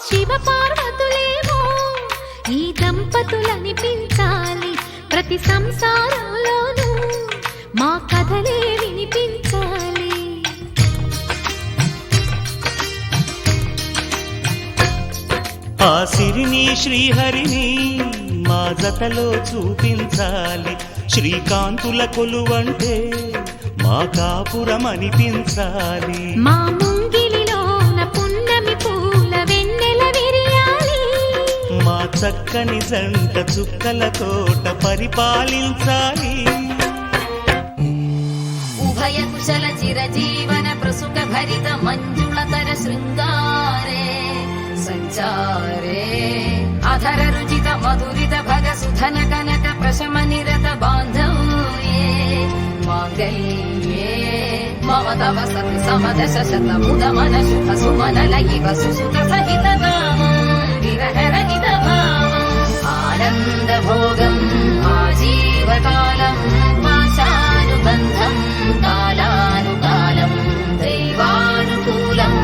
శివ పార్వతులేమో ఈ దంపతులనిపించాలి, ప్రతి సంసారంలోనూ మా కథలే వినిపించాలి. ఆ సిరిని శ్రీహరిని మా జతలో చూపించాలి, శ్రీకాంతుల కొలువంటే మా కాపురం అనిపించాలి. మా ముంగిలిలోన పున్నమి పూల వెన్నెల విరియాలి, మా చక్కని జంట చుక్కల తోట పరిపాలించాలి. ఉభయ కుశల చిరజీవన ప్రసుక భరిత మంజుళతర శృంగారే సంచారే అధర రుచిత మధురిత భగ సుధన కనక ప్రశమ నిరత బాంధవ్యే మాంగళ్యే మమ తవ సతి సమదశ శత ముద మన శుభ సుమన లయివ సుసుత సహిత విరహరహిత భావం ఆనంద భోగం ఆజీవకాలం పాశానుబంధం కాలానుకాలం దైవానుకూలం